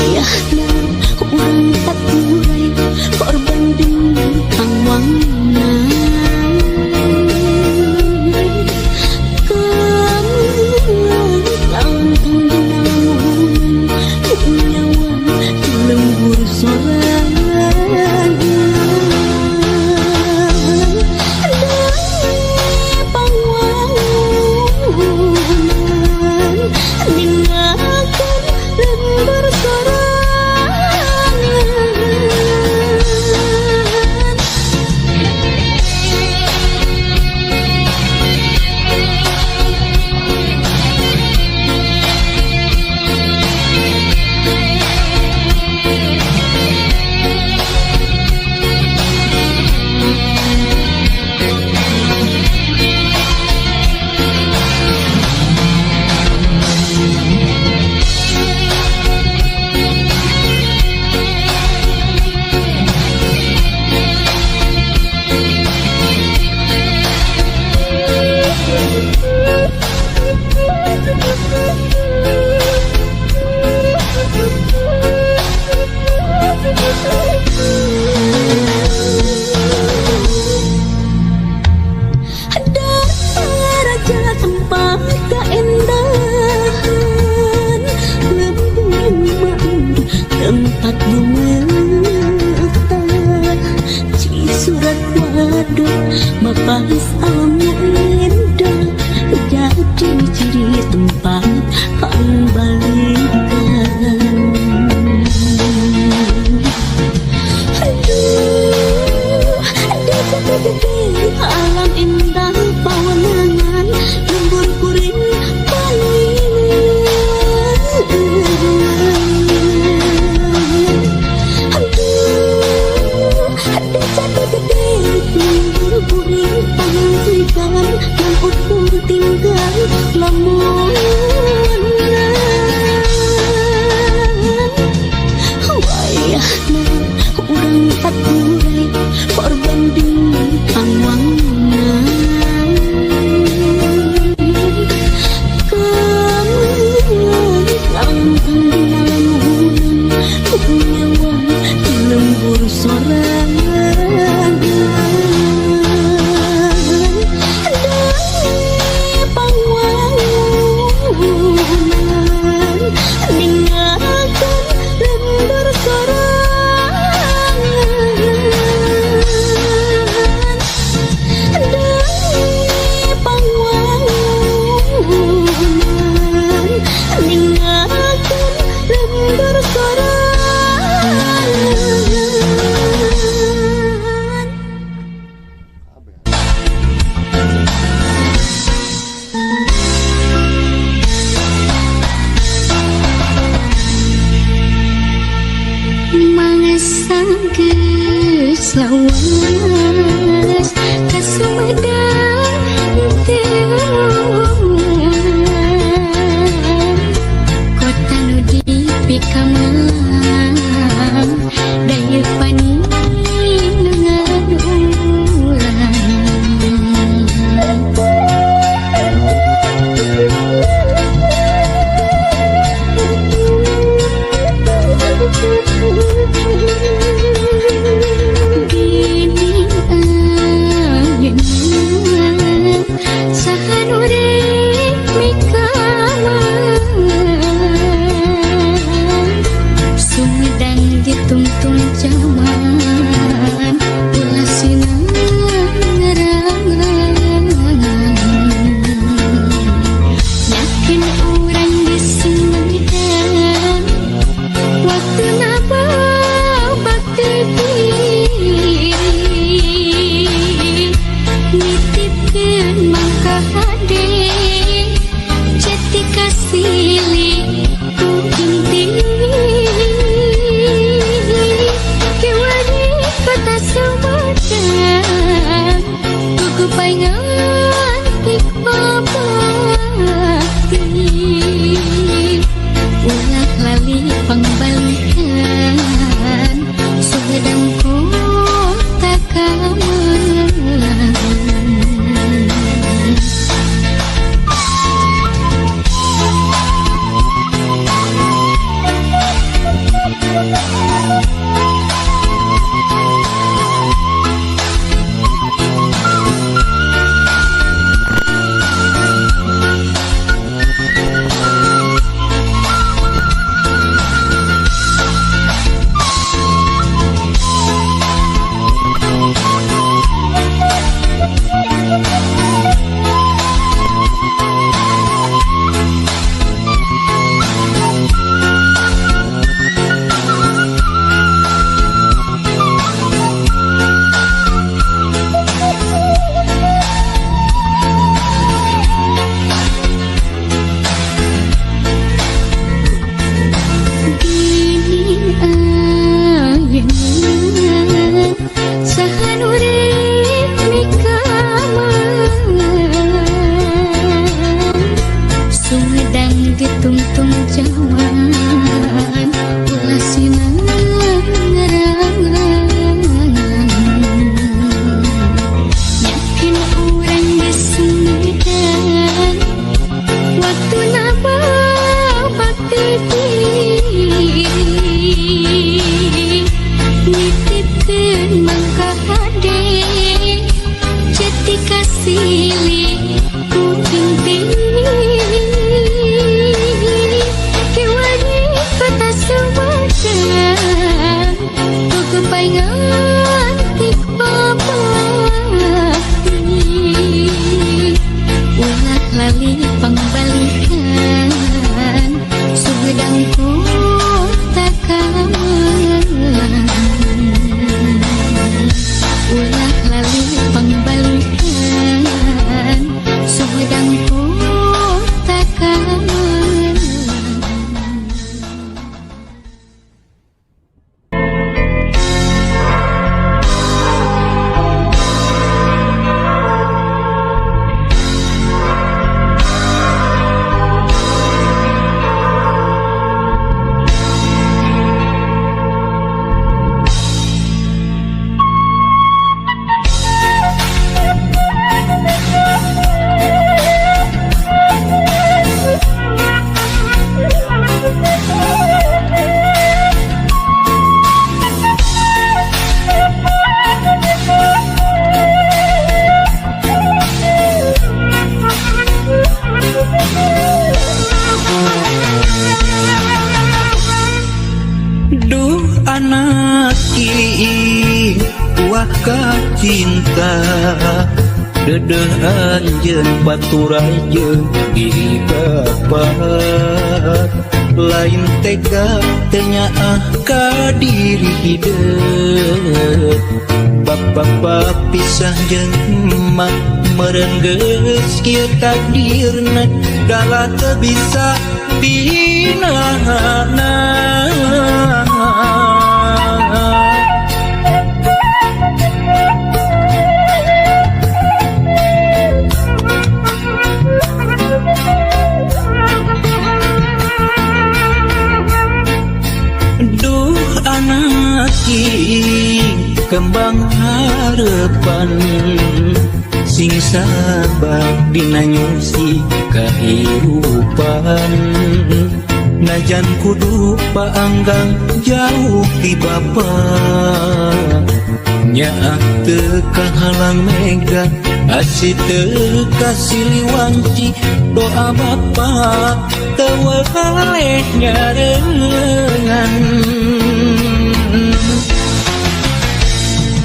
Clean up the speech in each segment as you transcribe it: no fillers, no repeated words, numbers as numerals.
wayahna urang tak urai korban bintang wanna tempat gemetar ci surat waduh mapas alamnya indah jadi ciri tempat pembalikan. Aduh gede alam indah pawanangan lembur kuring tinggal lamun wayahna urang tak urai korban bintang wanna lantang dinalan kunyawan di lembur sorangan. Lawas kasumedang kota nu dipikaman daya pani dengan ulang gini kakak cinta Dedehan jeung baturai jeung diri bapak lain tega tenyaah ka diri hideung bapak pisah jeung emak meureun geus kieu takdirna dalah teu bisa dinaana. Kembang harapan sing sabar dina nyusi kahirupan najan kudu paanggang jauh ti bapa nyaah teu kahalang mega asih teu kasiliwanci doa bapa teu waleh nyarengan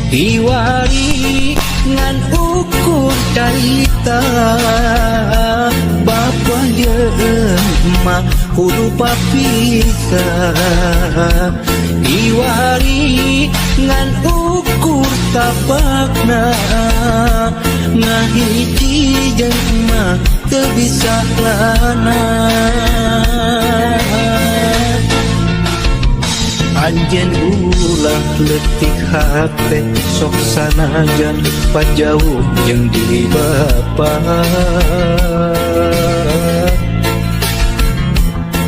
diwari ngan ukur carita bapa jeung emak kudu papisah diwari ngan ukur tapakna ngahiji jeung emak teu bisa lana. Anjeun ulah leutik hate sok sanajan pajauh jeung diri bapa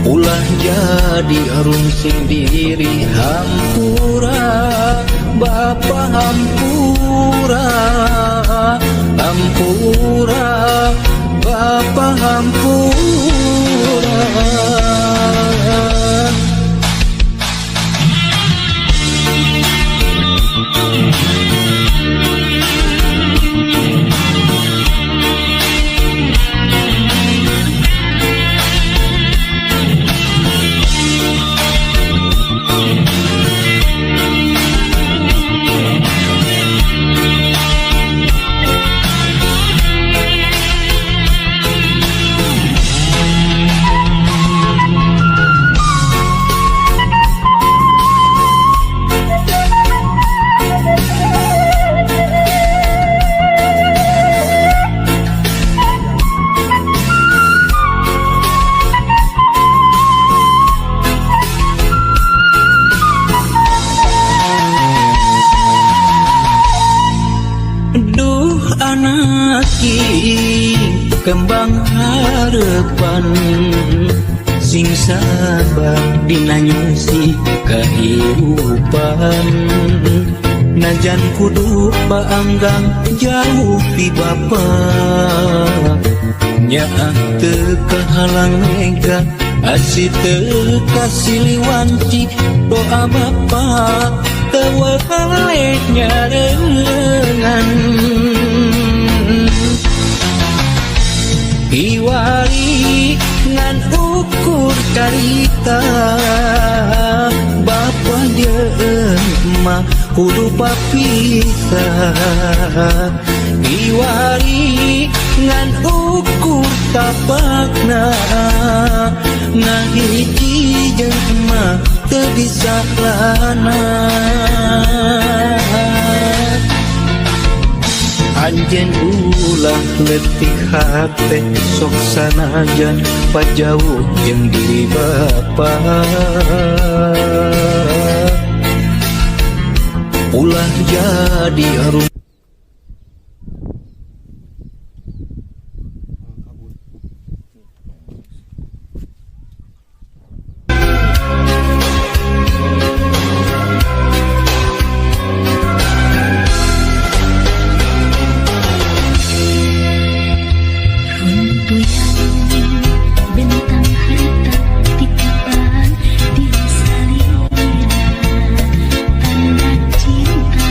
ulah jadi arungsing diri hampura bapa hampura hampura bapa hampura. Kembang harapan sing sabar dina nyusi kahirupan najan kudu paanggang jauh ti bapa nyaah teu kahalang mega asih teu kasiliwanci doa bapa teu waleh nyarengan diwari ngan ukur carita bapa jeung emak kudu papisah diwari ngan ukur tapakna ngahiji jeung emak teu bisa lana. Anjeun ulah leutik hate sok sanajan pajauh jeung diri bapa ulah jadi arum Tanda cinta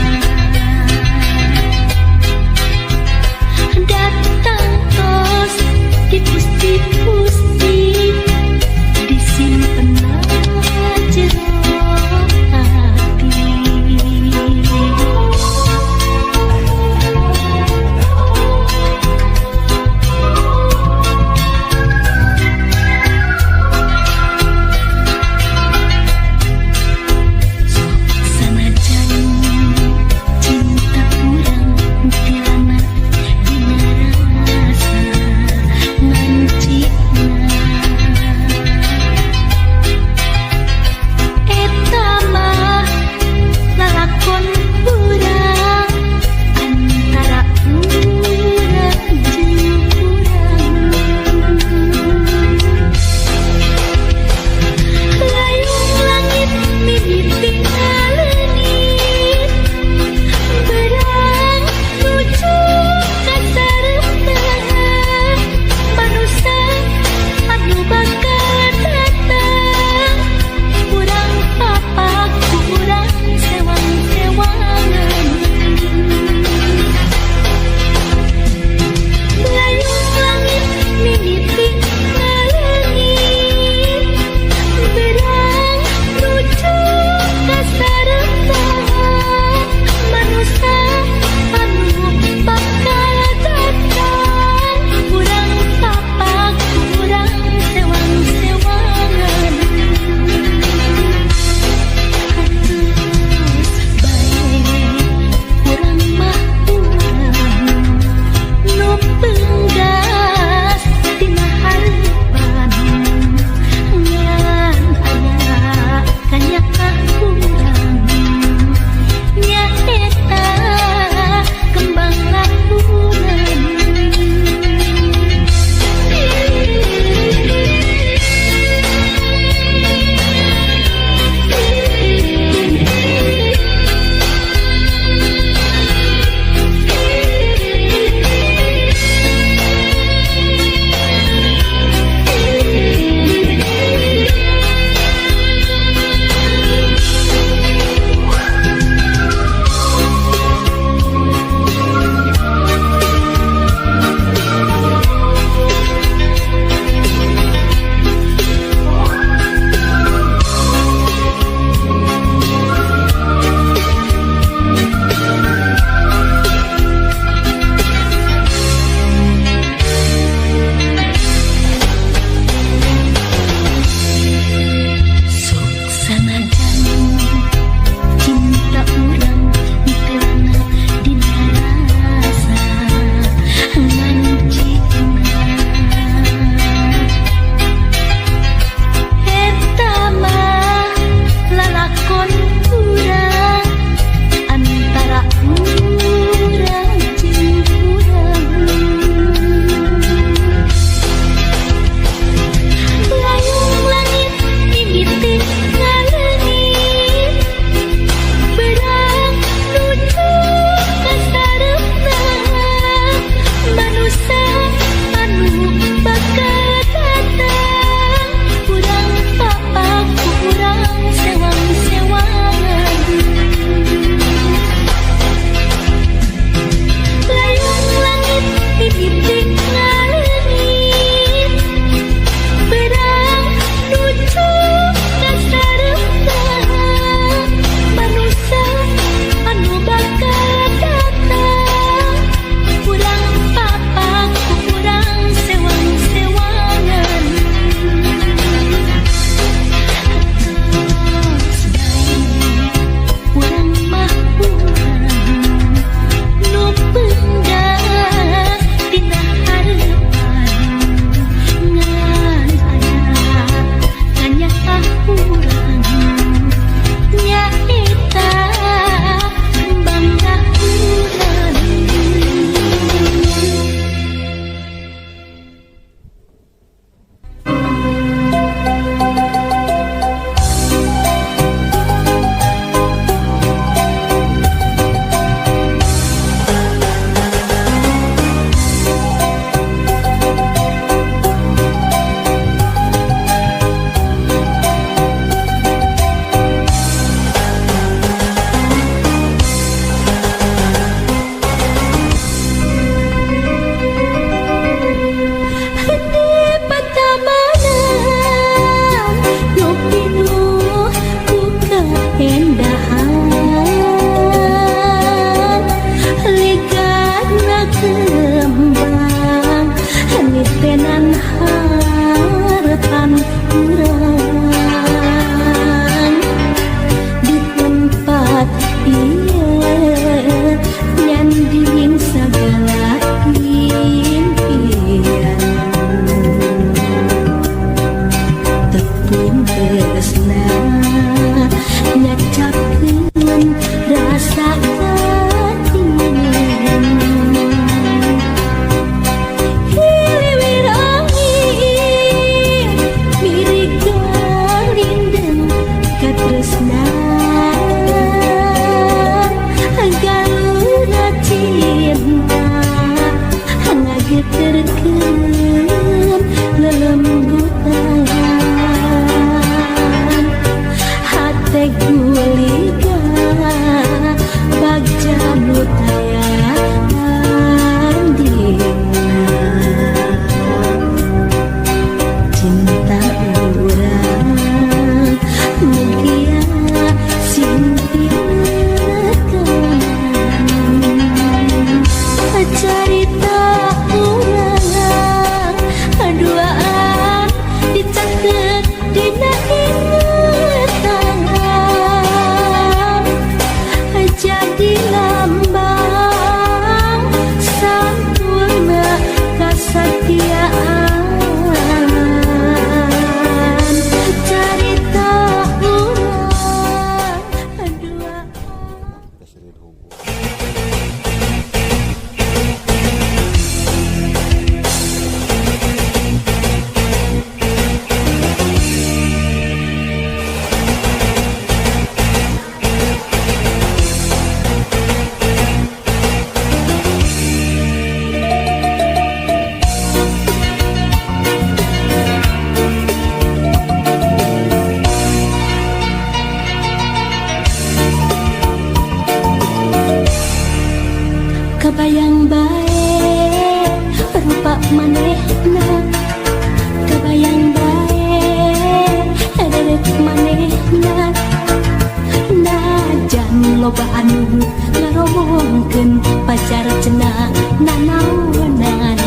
pacar cenah nanaonan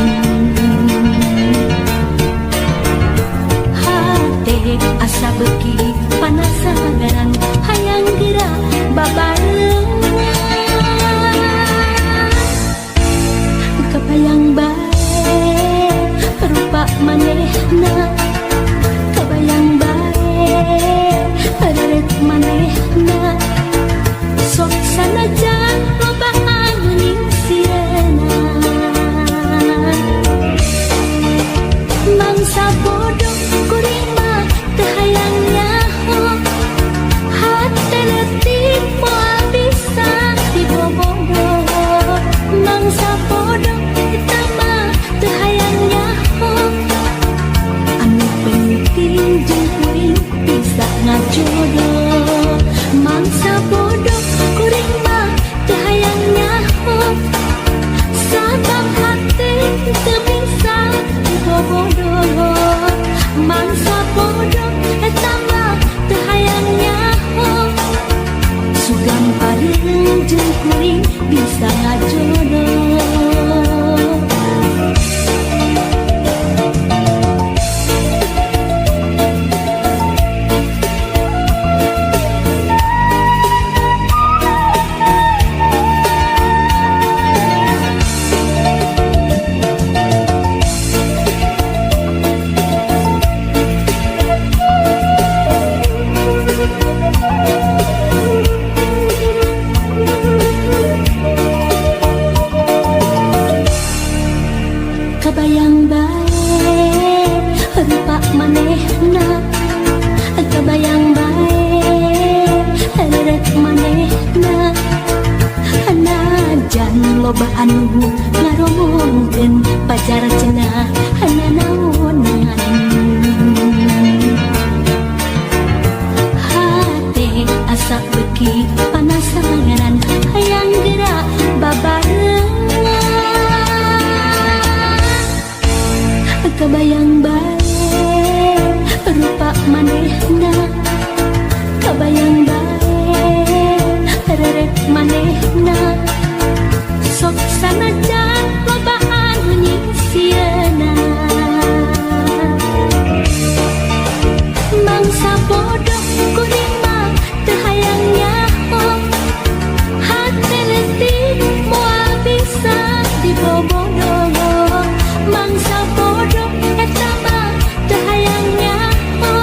hate asa beki panasaran hayang geura babarengan kebayang bae rupa manehna kebayang bae reret manehna sok sanajan lobaan ning sieuna mangsa bodoh kuring mah teu hayang nyaho hate leutik moal bisa dibobogoh mangsa bodoh eta mah teu hayang nyaho anu penting jeung kuring bisa ngajodoh mangsa bodoh kuring mah teu hayang nyaho sabab hate teu bisa dibobogoh mangsa bodoh eta mah teu hayang nyaho sugam pareung jeung kuring bisa ngajodoh kebayang bae rupa manehna kebayang bae reret manehna najan loba anu ngaromongkeun pacar cenah nanaonan hate asa beki panasaran hayang geura babarengan kebayang bae rupa manehna kebayang bae reret manehna sok sanajan lobaan ning sieuna mangsa bodoh kuring mah teu hayang nyaho hate leutik moal bisa dibobogoh mangsa bodoh eta mah teu hayang nyaho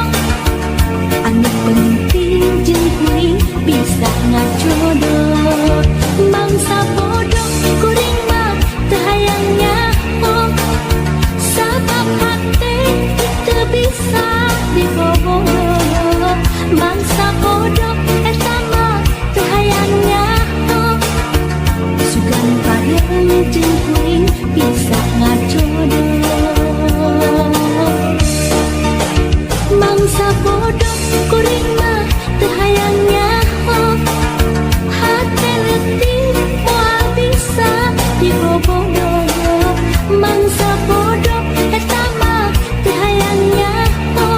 anu penting jeung kuring bisa ngajodoh mangsa bodoh kuring mah teu hayang nyaho sabab hate teu bisa dibobogoh mangsa bodoh eta mah teu hayang nyaho sugan pareung jeung kuring bisa ngajodoh mangsa bodoh kuring mah teu hayang nyaho hate leutik moal bisa dibobogoh mangsa bodoh eta mah teu hayang nyaho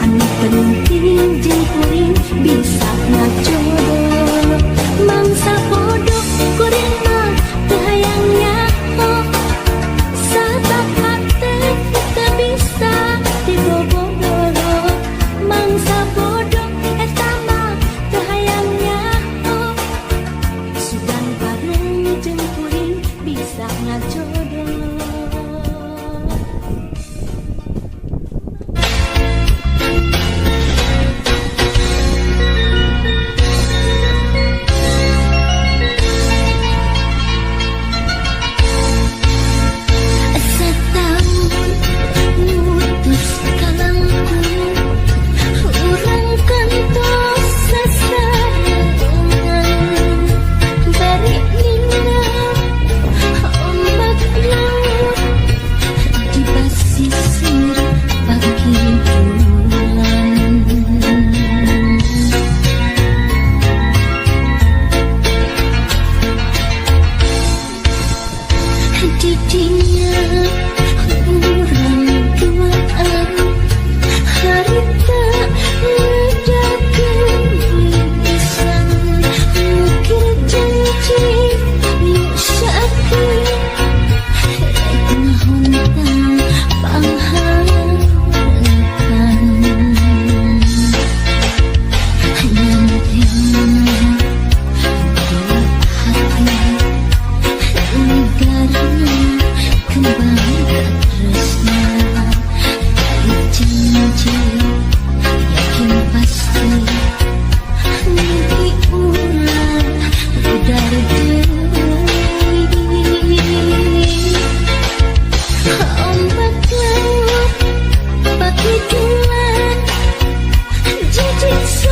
anu penting jeung kuring bisa ngajodoh mangsa bodoh kuring mah teu hayang nyaho sabab hate teu bisa dibobogoh mangsa bodoh eta mah teu hayang nyaho sugan pareung jeung kuring bisa ngajodoh Jijik